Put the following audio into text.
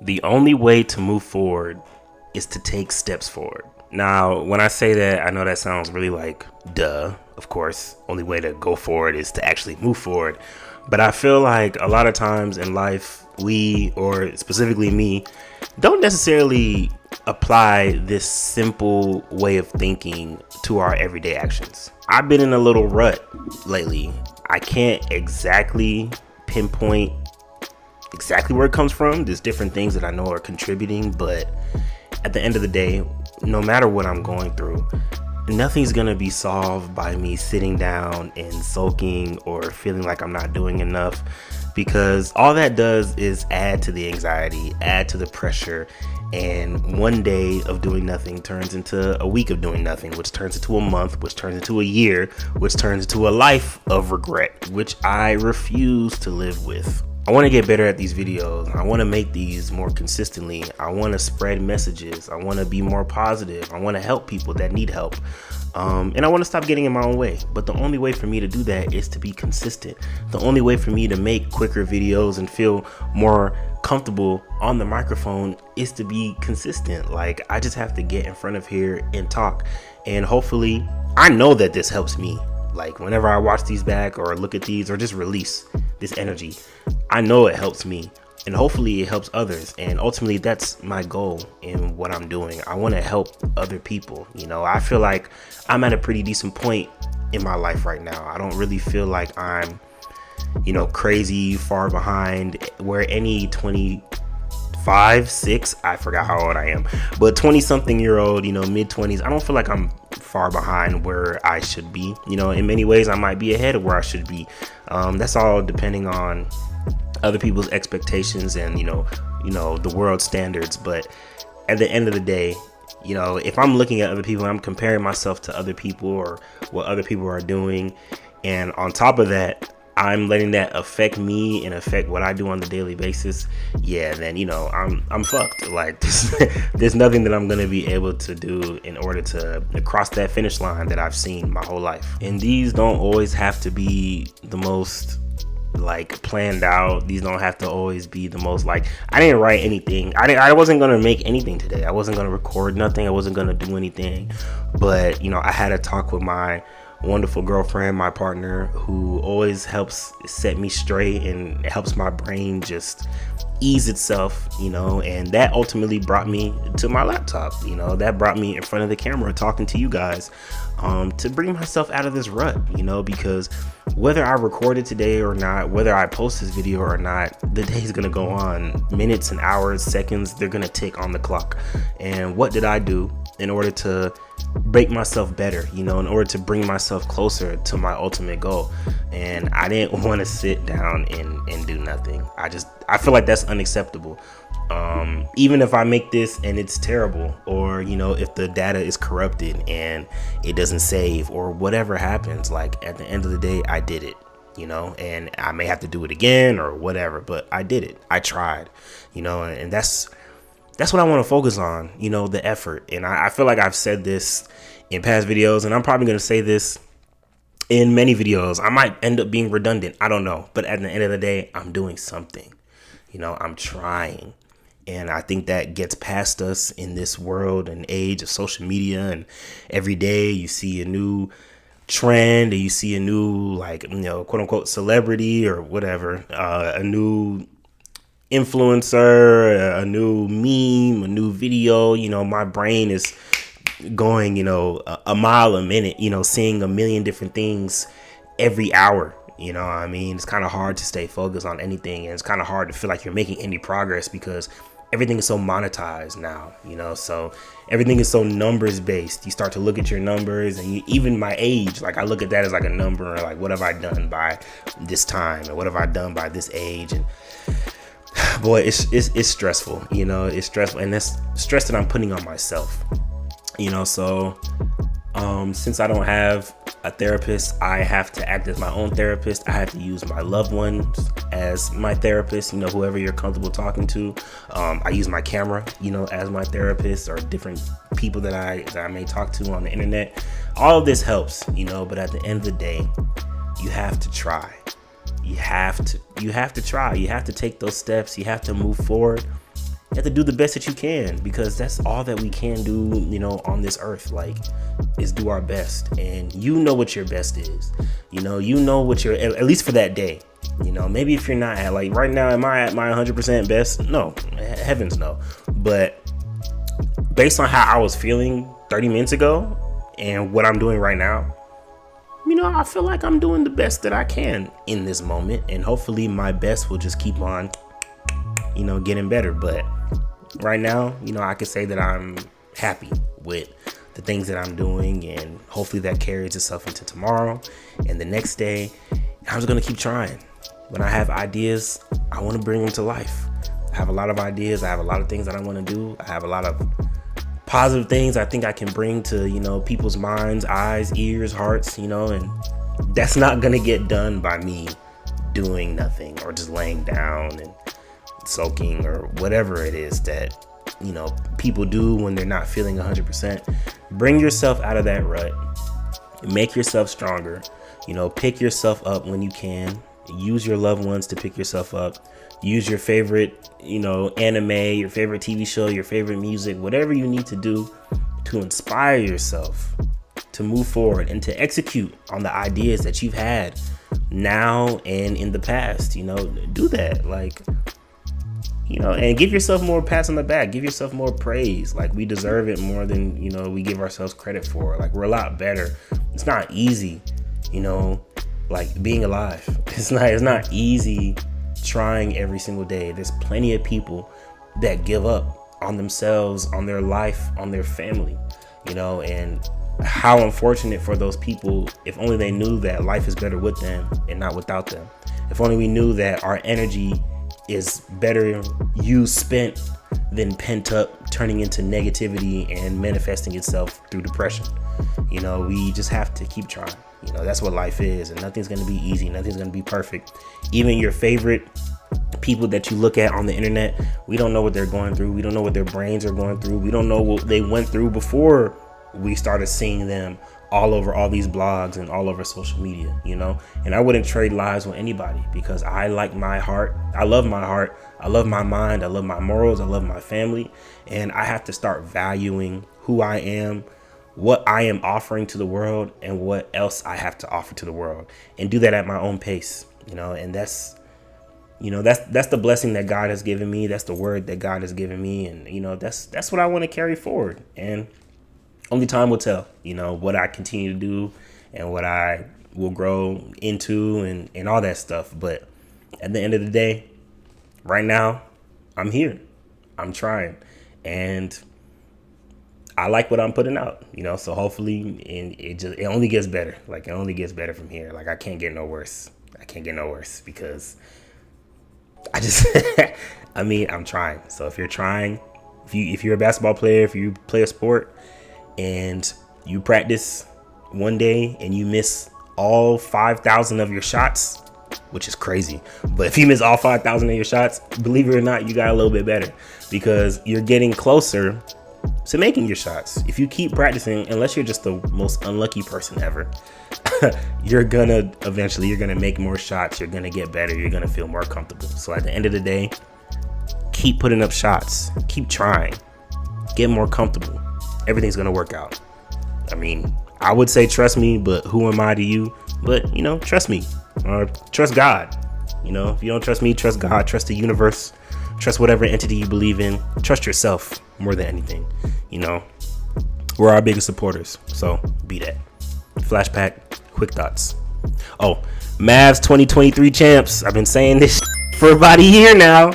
The only way to move forward is to take steps forward. Now, when I say that, I know that sounds really like, duh, of course. Only way to go forward is to actually move forward. But I feel like a lot of times in life, we, or specifically me, don't necessarily apply this simple way of thinking to our everyday actions. I've been in a little rut lately. I can't exactly pinpoint exactly where it comes from. There's different things that I know are contributing, but at the end of the day, no matter what I'm going through, nothing's gonna be solved by me sitting down and sulking or feeling like I'm not doing enough, because all that does is add to the anxiety, add to the pressure, and one day of doing nothing turns into a week of doing nothing, which turns into a month, which turns into a year, which turns into a life of regret, which I refuse to live with. I want to get better at these videos. I want to make these more consistently. I want to spread messages. I want to be more positive. I want to help people that need help. And I want to stop getting in my own way. But the only way for me to do that is to be consistent. The only way for me to make quicker videos and feel more comfortable on the microphone is to be consistent. Like, I just have to get in front of here and talk. And hopefully, I know that this helps me. Like, whenever I watch these back or look at these or just release this energy, I know it helps me, and hopefully it helps others. And ultimately, that's my goal in what I'm doing. I want to help other people. You know, I feel like I'm at a pretty decent point in my life right now. I don't really feel like I'm, crazy far behind where any 25, 6, I forgot how old I am, but 20 something year old, mid 20s, I don't feel like I'm far behind where I should be. In many ways I might be ahead of where I should be. That's all depending on other people's expectations and the world standards. But at the end of the day, if I'm looking at other people, I'm comparing myself to other people or what other people are doing, and on top of that I'm letting that affect me and affect what I do on the daily basis, then I'm fucked. Like, there's nothing that I'm gonna be able to do in order to cross that finish line that I've seen my whole life. And these don't always have to be the most planned out. These don't have to always be the most I didn't write anything. I wasn't gonna make anything today. I wasn't gonna record nothing. I wasn't gonna do anything. But I had a talk with my wonderful girlfriend, my partner, who always helps set me straight and helps my brain just ease itself, and that ultimately brought me to my laptop. That brought me in front of the camera talking to you guys, to bring myself out of this rut, because whether I record it today or not, whether I post this video or not, the day's gonna go on. Minutes and hours, seconds, they're gonna tick on the clock. And what did I do in order to make myself better, in order to bring myself closer to my ultimate goal? And I didn't want to sit down and do nothing. I feel like that's unacceptable. Even if I make this and it's terrible, or if the data is corrupted and it doesn't save or whatever happens, at the end of the day, I did it, and I may have to do it again or whatever, but I did it. I tried, and that's what I want to focus on, the effort. And I feel like I've said this in past videos, and I'm probably going to say this in many videos. I might end up being redundant. I don't know. But at the end of the day, I'm doing something. I'm trying. And I think that gets past us in this world and age of social media. And every day you see a new trend, and you see a new, quote unquote, celebrity or whatever, a new influencer, a new meme, a new video. My brain is going, a mile a minute, seeing a million different things every hour. It's kind of hard to stay focused on anything, and it's kind of hard to feel like you're making any progress because everything is so monetized now, so everything is so numbers based. You start to look at your numbers, and even my age, I look at that as a number, what have I done by this time, and what have I done by this age? And boy, it's stressful, it's stressful, and that's stress that I'm putting on myself, so since I don't have a therapist, I have to act as my own therapist. I have to use my loved ones as my therapist, whoever you're comfortable talking to. I use my camera, as my therapist, or different people that I may talk to on the internet. All of this helps, but at the end of the day, you have to try. You have to try. You have to take those steps. You have to move forward. have to do the best that you can, because that's all that we can do, you know, on this earth, like, is do our best. And you know what your best is. You know what your, at least for that day. You know, maybe if you're not at, like, right now, am I at my 100% best? No, heavens no. But based on how I was feeling 30 minutes ago and what I'm doing right now, you know, I feel like I'm doing the best that I can in this moment. And hopefully my best will just keep on, you know, getting better. But right now, you know, I can say that I'm happy with the things that I'm doing, and hopefully that carries itself into tomorrow and the next day. I'm just going to keep trying. When I have ideas, I want to bring them to life. I have a lot of ideas. I have a lot of things that I want to do. I have a lot of positive things I think I can bring to, you know, people's minds, eyes, ears, hearts, you know, and that's not going to get done by me doing nothing or just laying down and sulking or whatever it is that, you know, people do when they're not feeling 100%. Bring yourself out of that rut. Make yourself stronger. You know, pick yourself up when you can. Use your loved ones to pick yourself up. Use your favorite, you know, anime, your favorite TV show, your favorite music, whatever you need to do to inspire yourself to move forward and to execute on the ideas that you've had now and in the past. You know, do that. Like, you know, and give yourself more pats on the back. Give yourself more praise. Like, we deserve it more than, you know, we give ourselves credit for. Like, we're a lot better. It's not easy, you know, like being alive. It's not easy trying every single day. There's plenty of people that give up on themselves, on their life, on their family, you know, and how unfortunate for those people. If only they knew that life is better with them and not without them. If only we knew that our energy is better used spent than pent up, turning into negativity and manifesting itself through depression. You know, we just have to keep trying. You know, that's what life is, and nothing's going to be easy. Nothing's going to be perfect. Even your favorite people that you look at on the internet, we don't know what they're going through. We don't know what their brains are going through. We don't know what they went through before we started seeing them all over all these blogs and all over social media, you know. And I wouldn't trade lives with anybody, because I like my heart. I love my heart. I love my mind. I love my morals. I love my family. And I have to start valuing who I am, what I am offering to the world, and what else I have to offer to the world, and do that at my own pace, you know. And that's, you know, that's the blessing that God has given me. That's the word that God has given me. And, you know, that's what I want to carry forward. And only time will tell, you know, what I continue to do and what I will grow into and all that stuff. But at the end of the day, right now, I'm here. I'm trying. And I like what I'm putting out, you know, so hopefully, and it only gets better. Like, it only gets better from here. Like, I can't get no worse. Because I just, I mean, I'm trying. So if you're trying, if you're a basketball player, if you play a sport and you practice one day and you miss all 5,000 of your shots, which is crazy, but if you miss all 5,000 of your shots, believe it or not, you got a little bit better, because you're getting closer to making your shots. If you keep practicing, unless you're just the most unlucky person ever, you're gonna make more shots. You're gonna get better. You're gonna feel more comfortable. So at the end of the day, keep putting up shots. Keep trying. Get more comfortable. Everything's gonna work out. I mean, I would say trust me, but who am I to you? But, you know, trust me, or trust God. You know, if you don't trust me, trust God. Trust the universe. Trust whatever entity you believe in. Trust yourself more than anything. You know, we're our biggest supporters. So be that. Flashback, quick thoughts. Oh, Mavs 2023 champs. I've been saying this for about a year now.